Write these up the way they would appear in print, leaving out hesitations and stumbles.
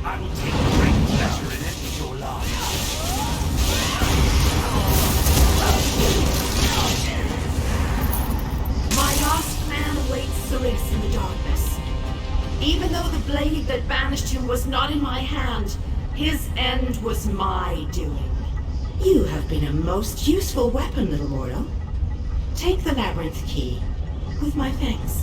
I will take great pleasure in ending your lives. My last man awaits Solace in the darkness. Even though the blade that banished him was not in my hand, his end was my doing. You have been a most useful weapon, little mortal. Take the labyrinth key, with my thanks.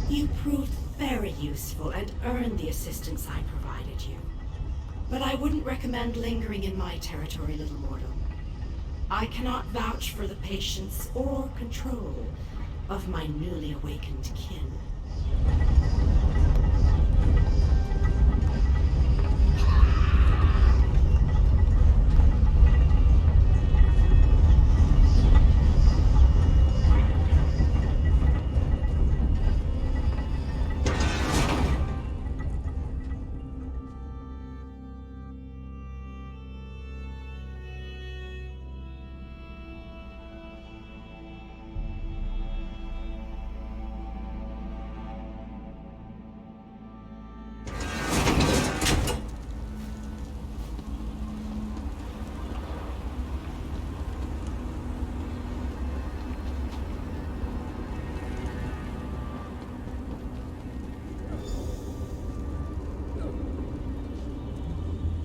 You proved very useful and earned the assistance I provided you. But I wouldn't recommend lingering in my territory, little mortal. I cannot vouch for the patience or control of my newly awakened kin.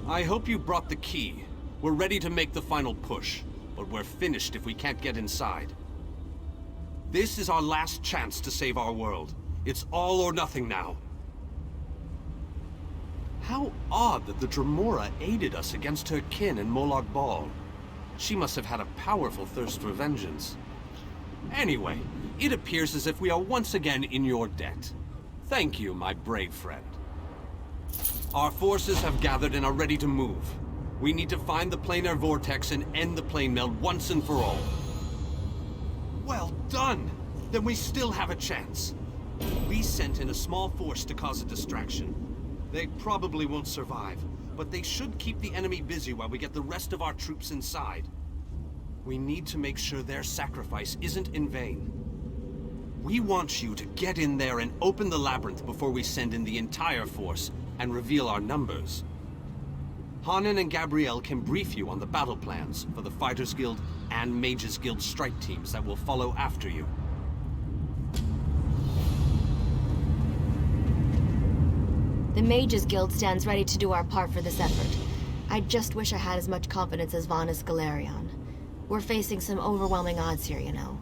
I hope you brought the key. We're ready to make the final push, but we're finished if we can't get inside. This is our last chance to save our world. It's all or nothing now. How odd that the Dremora aided us against her kin in Molag Bal. She must have had a powerful thirst for vengeance. Anyway, it appears as if we are once again in your debt. Thank you, my brave friend. Our forces have gathered and are ready to move. We need to find the planar vortex and end the plane meld once and for all. Well done! Then we still have a chance. We sent in a small force to cause a distraction. They probably won't survive, but they should keep the enemy busy while we get the rest of our troops inside. We need to make sure their sacrifice isn't in vain. We want you to get in there and open the labyrinth before we send in the entire force and reveal our numbers. Hanan and Gabrielle can brief you on the battle plans for the Fighters Guild and Mages Guild strike teams that will follow after you. The Mages Guild stands ready to do our part for this effort. I just wish I had as much confidence as Vanus Galerion. We're facing some overwhelming odds here, you know.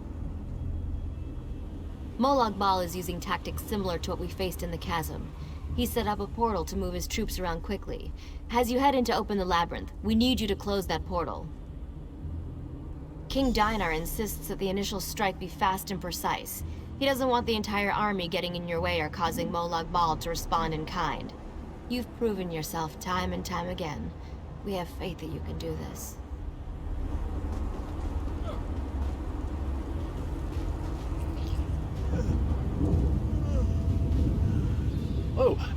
Molag Bal is using tactics similar to what we faced in the Chasm. He set up a portal to move his troops around quickly. As you head in to open the labyrinth, we need you to close that portal. King Dinar insists that the initial strike be fast and precise. He doesn't want the entire army getting in your way or causing Molag Bal to respond in kind. You've proven yourself time and time again. We have faith that you can do this.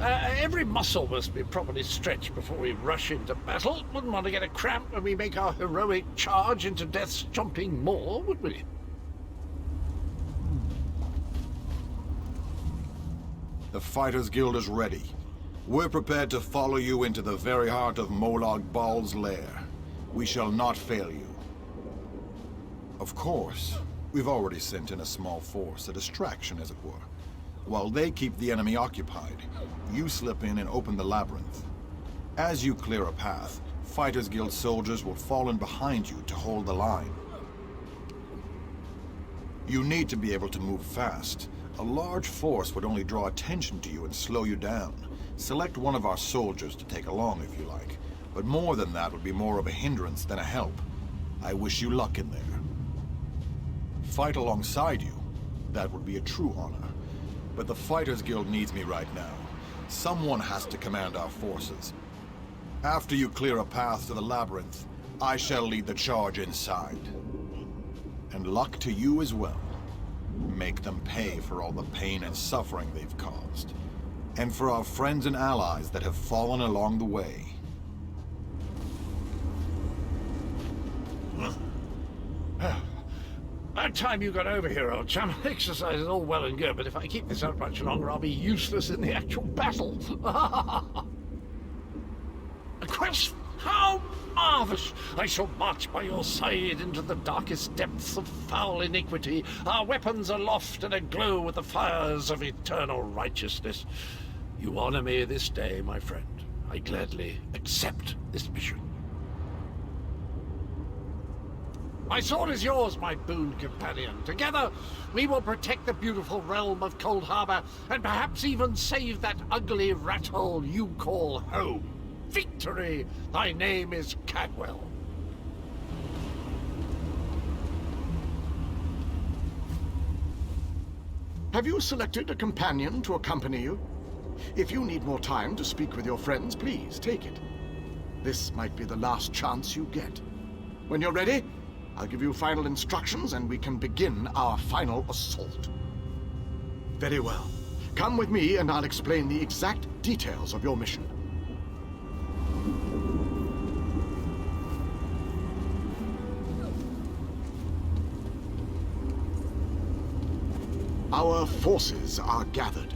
Every muscle must be properly stretched before we rush into battle. Wouldn't want to get a cramp when we make our heroic charge into Death's chomping maw, would we? The Fighters Guild is ready. We're prepared to follow you into the very heart of Molag Bal's lair. We shall not fail you. Of course, we've already sent in a small force, a distraction as it were. While they keep the enemy occupied, you slip in and open the labyrinth. As you clear a path, Fighters Guild soldiers will fall in behind you to hold the line. You need to be able to move fast. A large force would only draw attention to you and slow you down. Select one of our soldiers to take along if you like, but more than that would be more of a hindrance than a help. I wish you luck in there. Fight alongside you, that would be a true honor. But the Fighters Guild needs me right now. Someone has to command our forces. After you clear a path to the labyrinth, I shall lead the charge inside. And luck to you as well. Make them pay for all the pain and suffering they've caused. and for our friends and allies that have fallen along the way. About time you got over here, old chum. Exercise is all well and good, but if I keep this up much longer, I'll be useless in the actual battle. A quest? How marvellous! I shall march by your side into the darkest depths of foul iniquity, our weapons aloft and aglow with the fires of eternal righteousness. You honor me this day, my friend. I gladly accept this mission. My sword is yours, my boon companion. Together, we will protect the beautiful realm of Cold Harbor, and perhaps even save that ugly rat hole you call home. Victory! Thy name is Cadwell. Have you selected a companion to accompany you? If you need more time to speak with your friends, please take it. This might be the last chance you get. When you're ready, I'll give you final instructions and we can begin our final assault. Very well. Come with me and I'll explain the exact details of your mission. Our forces are gathered,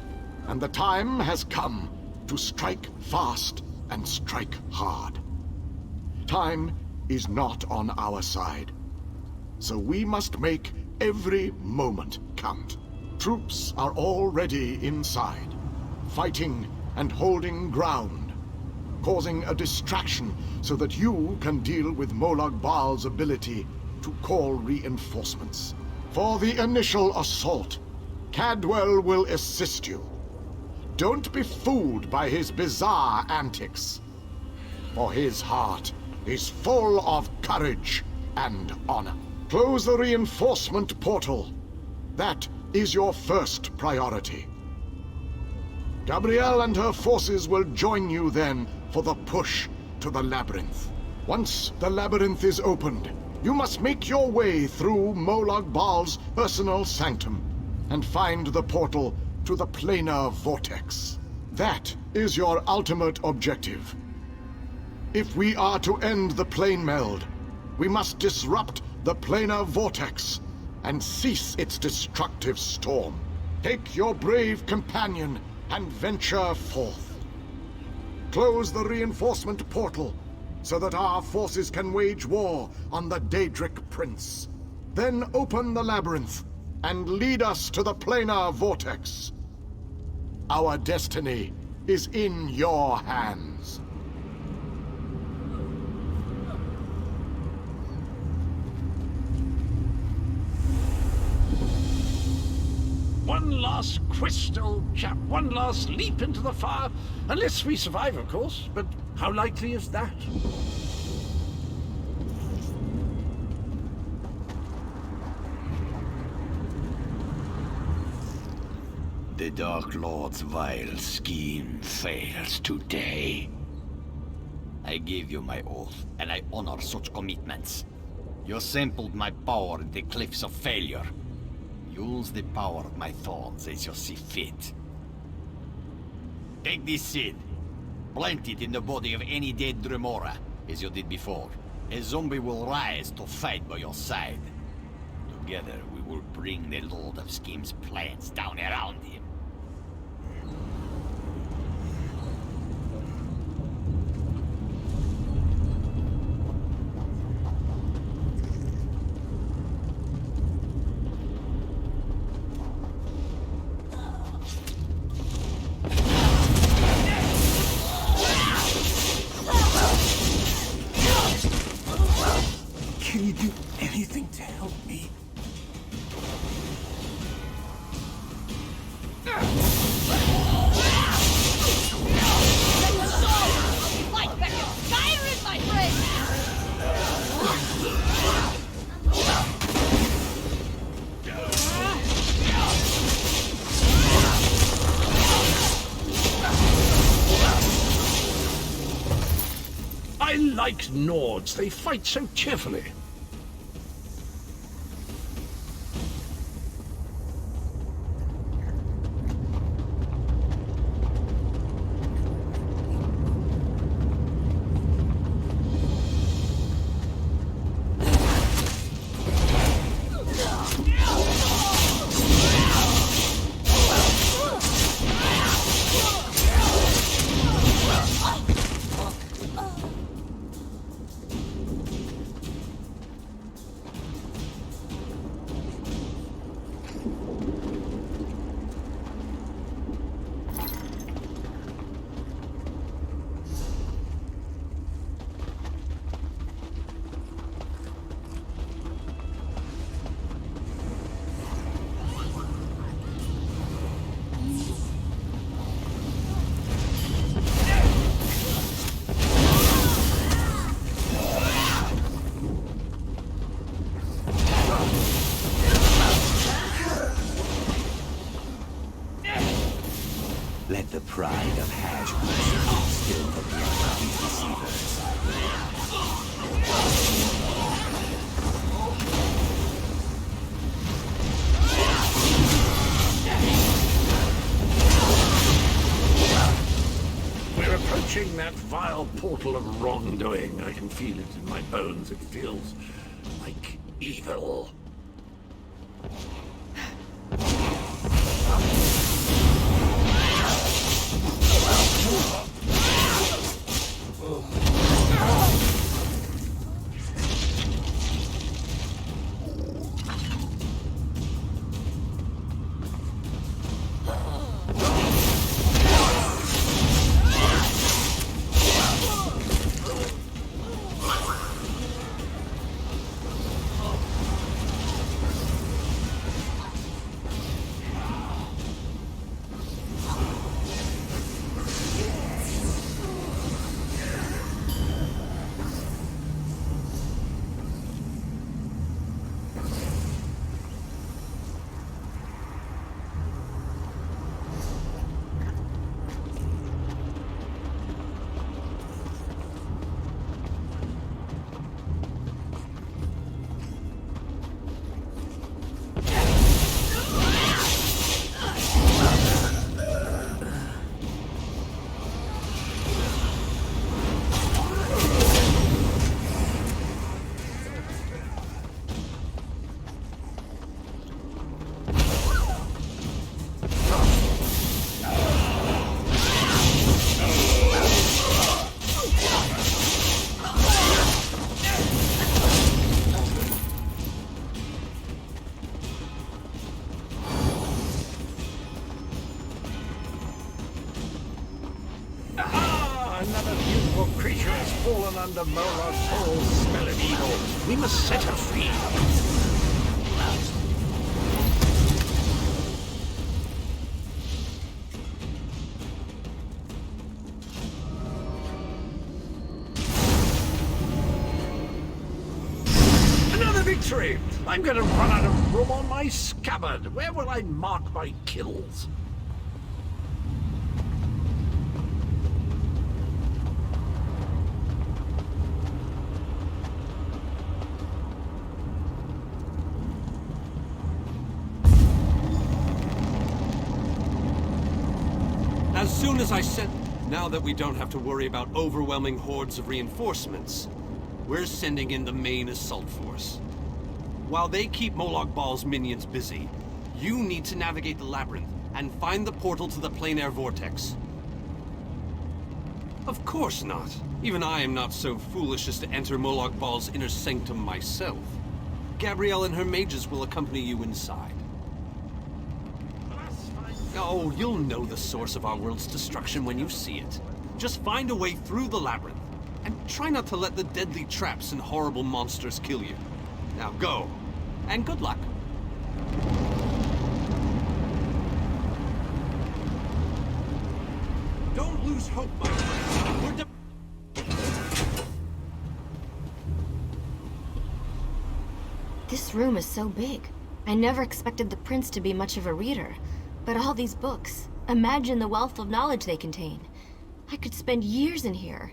and the time has come to strike fast and strike hard. Time is not on our side, so we must make every moment count. Troops are already inside, fighting and holding ground, causing a distraction so that you can deal with Molag Bal's ability to call reinforcements. For the initial assault, Cadwell will assist you. Don't be fooled by his bizarre antics, for his heart is full of courage and honor. Close the reinforcement portal. That is your first priority. Gabrielle and her forces will join you then for the push to the labyrinth. Once the labyrinth is opened, you must make your way through Molag Bal's personal sanctum and find the portal to the planar vortex. That is your ultimate objective. If we are to end the plane meld, we must disrupt the planar vortex and cease its destructive storm. Take your brave companion and venture forth. Close the reinforcement portal so that our forces can wage war on the Daedric Prince. Then open the labyrinth and lead us to the planar vortex. Our destiny is in your hands. One last quest, old chap. One last leap into the fire. Unless we survive, of course. But how likely is that? The Dark Lord's vile scheme fails today. I gave you my oath, and I honor such commitments. You sampled my power in the cliffs of failure. Use the power of my thorns as you see fit. Take this seed. Plant it in the body of any dead Dremora, as you did before. A zombie will rise to fight by your side. Together, we will bring the Lord of Scheme's plans down around him. Can you do anything to help me? Fight back in Skyrim, my friend! I like Nords. They fight so cheerfully. Let the pride of Hashwood still the blood of these deceivers. We're approaching that vile portal of wrongdoing. I can feel it in my bones. It feels like evil. Another beautiful creature has fallen under Molar's whole smell of evil. We must set her free. Another victory! I'm going to run out of room on my scabbard. Where will I mark my kills? As soon as I sent... Now that we don't have to worry about overwhelming hordes of reinforcements, we're sending in the main assault force. While they keep Molag Bal's minions busy, you need to navigate the labyrinth and find the portal to the plein air vortex. Of course not. Even I am not so foolish as to enter Molag Bal's inner sanctum myself. Gabrielle and her mages will accompany you inside. Oh, you'll know the source of our world's destruction when you see it. Just find a way through the labyrinth, and try not to let the deadly traps and horrible monsters kill you. Now go, and good luck. Don't lose hope, my friend. This room is so big. I never expected the prince to be much of a reader. But all these books, imagine the wealth of knowledge they contain. I could spend years in here,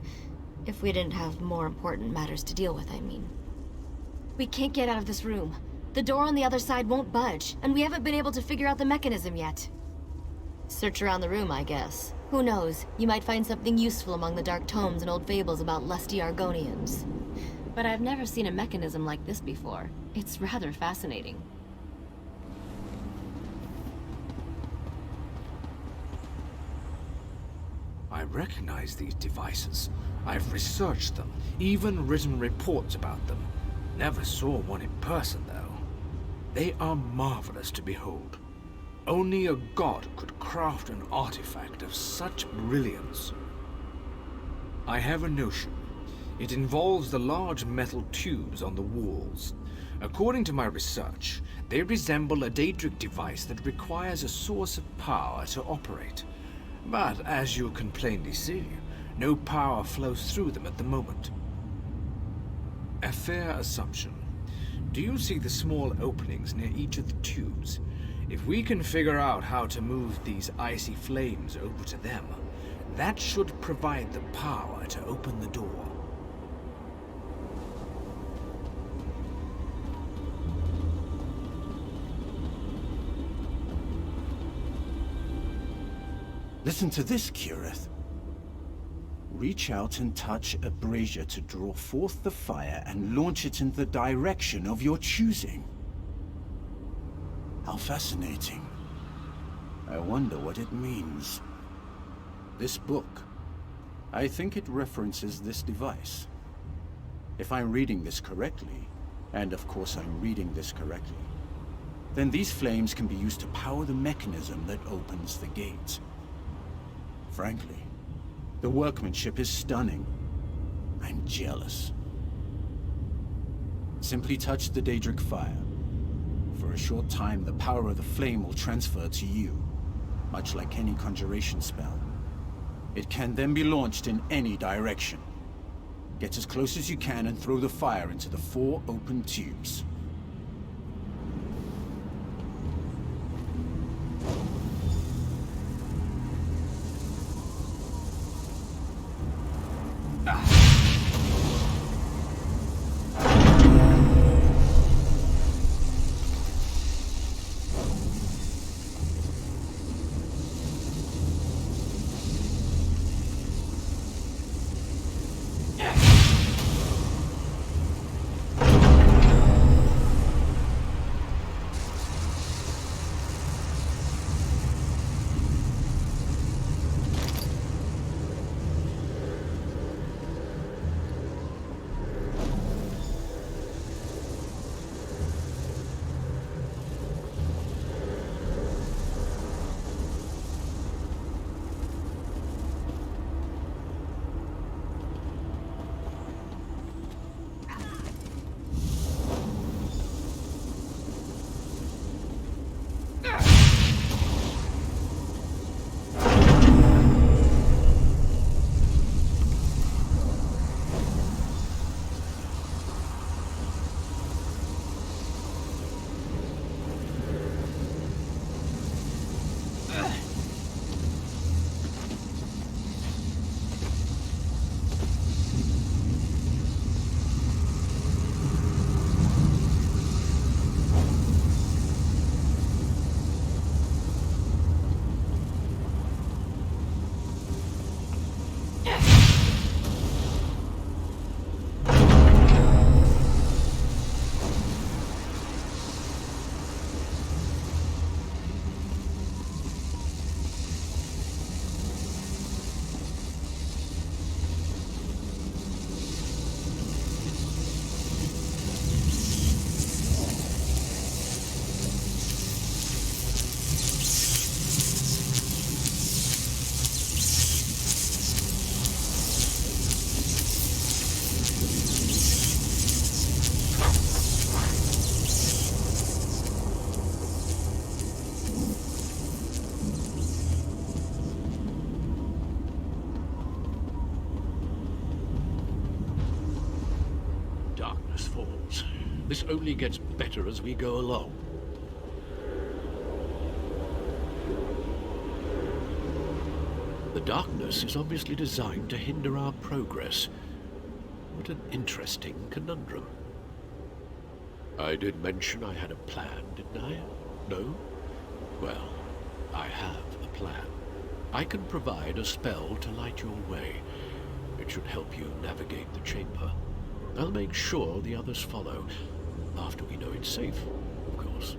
if we didn't have more important matters to deal with, I mean. We can't get out of this room. The door on the other side won't budge, and we haven't been able to figure out the mechanism yet. Search around the room, I guess. Who knows, you might find something useful among the dark tomes and old fables about lusty Argonians. But I've never seen a mechanism like this before. It's rather fascinating. I recognize these devices. I've researched them, even written reports about them. Never saw one in person, though. They are marvelous to behold. Only a god could craft an artifact of such brilliance. I have a notion. It involves the large metal tubes on the walls. According to my research, they resemble a Daedric device that requires a source of power to operate. But, as you can plainly see, no power flows through them at the moment. A fair assumption. Do you see the small openings near each of the tubes? If we can figure out how to move these icy flames over to them, that should provide the power to open the door. Listen to this, Cureth. Reach out and touch a brazier to draw forth the fire and launch it in the direction of your choosing. How fascinating. I wonder what it means. This book, I think it references this device. If I'm reading this correctly, and of course I'm reading this correctly, then these flames can be used to power the mechanism that opens the gate. Frankly, the workmanship is stunning. I'm jealous. Simply touch the Daedric fire. For a short time, the power of the flame will transfer to you, much like any conjuration spell. It can then be launched in any direction. Get as close as you can and throw the fire into the 4 open tubes. This only gets better as we go along. The darkness is obviously designed to hinder our progress. What an interesting conundrum. I did mention I had a plan, didn't I? No? Well, I have a plan. I can provide a spell to light your way. It should help you navigate the chamber. I'll make sure the others follow, after we know it's safe, of course.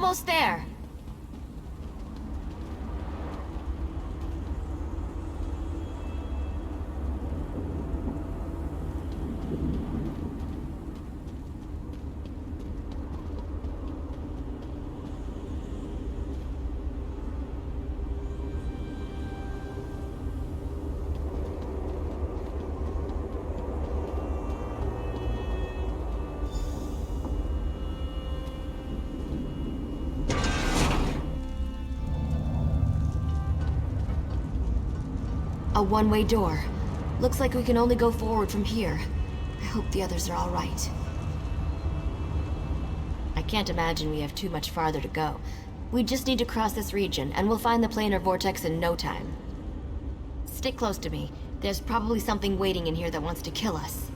almost there. A one-way door. Looks like we can only go forward from here. I hope the others are all right. I can't imagine we have too much farther to go. We just need to cross this region, and we'll find the planar vortex in no time. Stick close to me. There's probably something waiting in here that wants to kill us.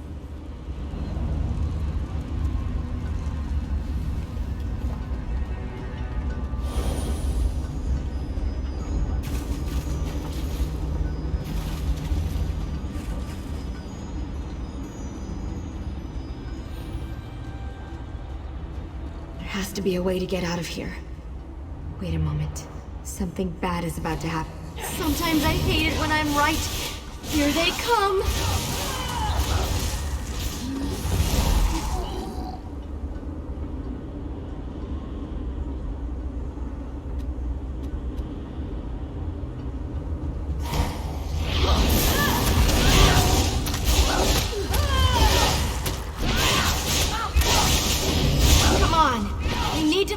Has to be a way to get out of here. Wait a moment. Something bad is about to happen. Sometimes I hate it when I'm right. Here they come!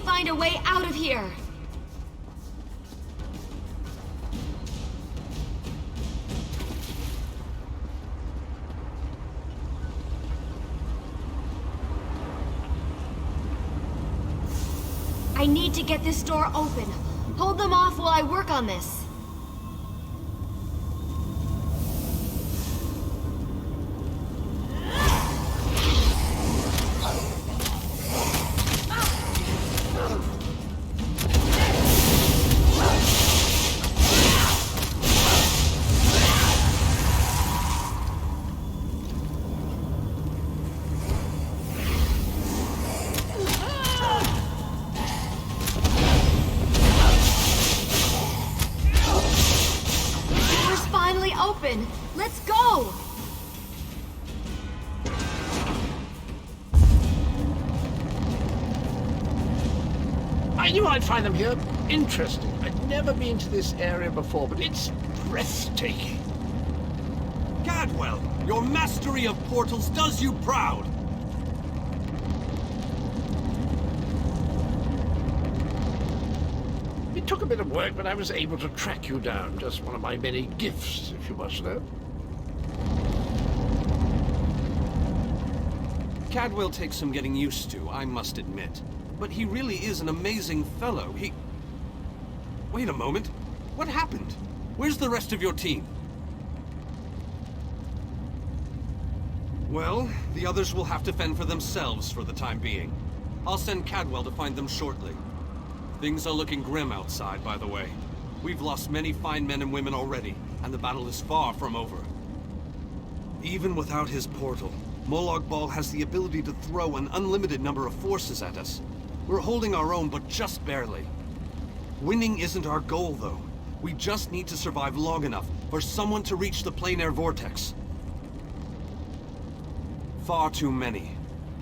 Find a way out of here! I need to get this door open. Hold them off while I work on this. Let's go! I knew I'd find them here. Interesting. I'd never been to this area before, but it's breathtaking. Cadwell, your mastery of portals does you proud! It took a bit of work, but I was able to track you down. Just one of my many gifts, if you must know. Cadwell takes some getting used to, I must admit. But he really is an amazing fellow. Wait a moment. What happened? Where's the rest of your team? Well, the others will have to fend for themselves for the time being. I'll send Cadwell to find them shortly. Things are looking grim outside, by the way. We've lost many fine men and women already, and the battle is far from over. Even without his portal, Molag Bal has the ability to throw an unlimited number of forces at us. We're holding our own, but just barely. Winning isn't our goal, though. We just need to survive long enough for someone to reach the planar vortex. Far too many.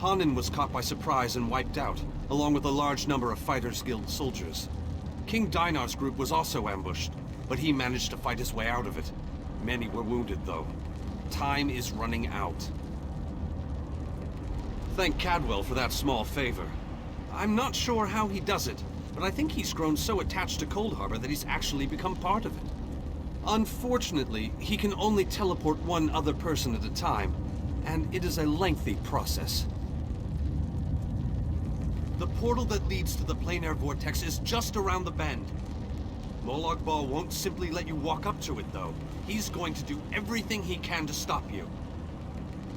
Hanan was caught by surprise and wiped out, along with a large number of Fighters Guild soldiers. King Dinar's group was also ambushed, but he managed to fight his way out of it. Many were wounded, though. Time is running out. Thank Cadwell for that small favor. I'm not sure how he does it, but I think he's grown so attached to Cold Harbor that he's actually become part of it. Unfortunately, he can only teleport one other person at a time, and it is a lengthy process. The portal that leads to the planar vortex is just around the bend. Molag Bal won't simply let you walk up to it, though. He's going to do everything he can to stop you.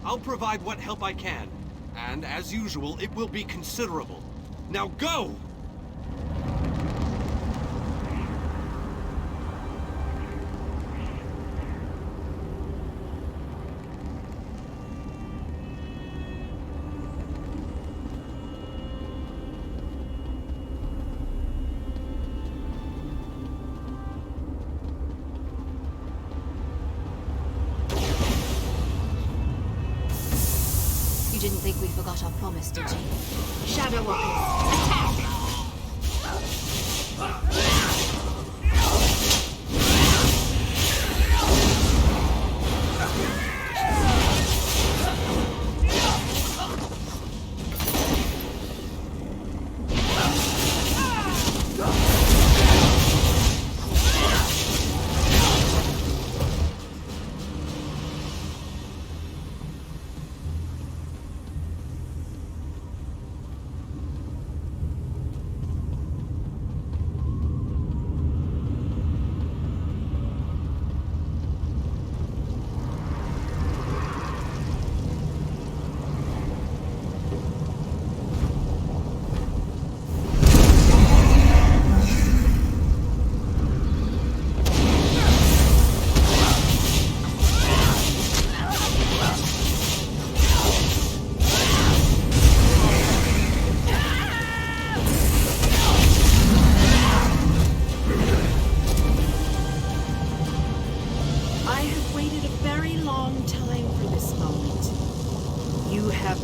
I'll provide what help I can, and as usual, it will be considerable. Now go! You didn't think we forgot our promise, did you? Shadow Walkers, attack!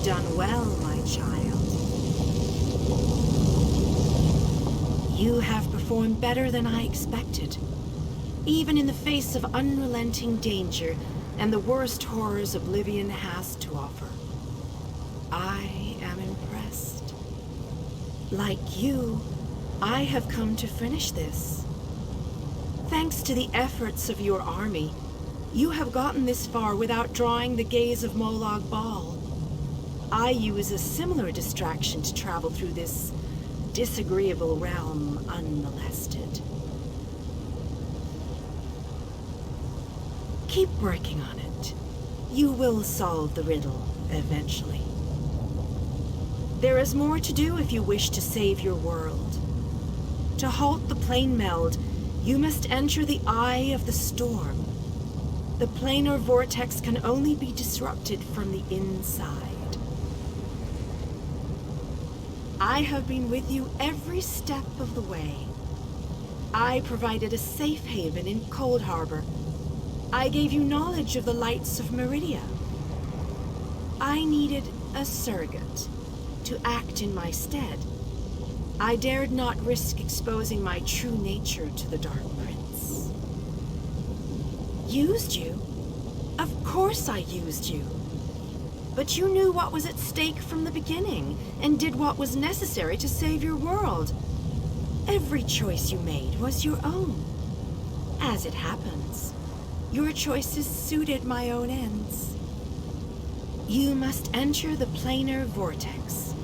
Done well, my child. You have performed better than I expected. Even in the face of unrelenting danger and the worst horrors Oblivion has to offer. I am impressed. Like you, I have come to finish this. Thanks to the efforts of your army, you have gotten this far without drawing the gaze of Molag Bal. I use a similar distraction to travel through this disagreeable realm unmolested. Keep working on it. You will solve the riddle eventually. There is more to do if you wish to save your world. To halt the plane meld, you must enter the Eye of the Storm. The planar vortex can only be disrupted from the inside. I have been with you every step of the way. I provided a safe haven in Cold Harbor. I gave you knowledge of the lights of Meridia. I needed a surrogate to act in my stead. I dared not risk exposing my true nature to the Dark Prince. Used you? Of course I used you. But you knew what was at stake from the beginning, and did what was necessary to save your world. Every choice you made was your own. As it happens, your choices suited my own ends. You must enter the planar vortex,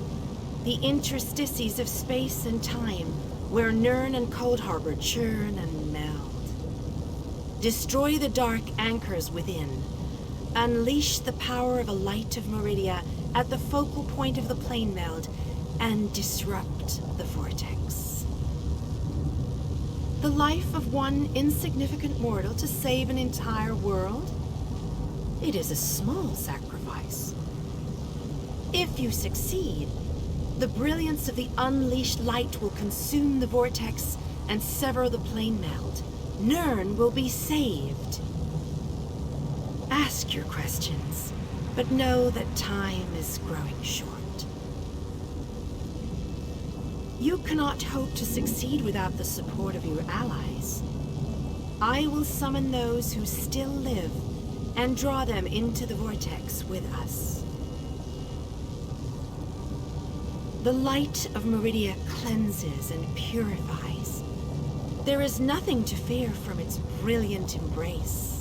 the interstices of space and time, where Nirn and Cold Harbor churn and meld. Destroy the dark anchors within. Unleash the power of a light of Meridia at the focal point of the plane meld and disrupt the vortex. The life of one insignificant mortal to save an entire world? It is a small sacrifice. If you succeed, the brilliance of the unleashed light will consume the vortex and sever the plane meld. Nirn will be saved. Ask your questions, but know that time is growing short. You cannot hope to succeed without the support of your allies. I will summon those who still live and draw them into the vortex with us. The light of Meridia cleanses and purifies. There is nothing to fear from its brilliant embrace.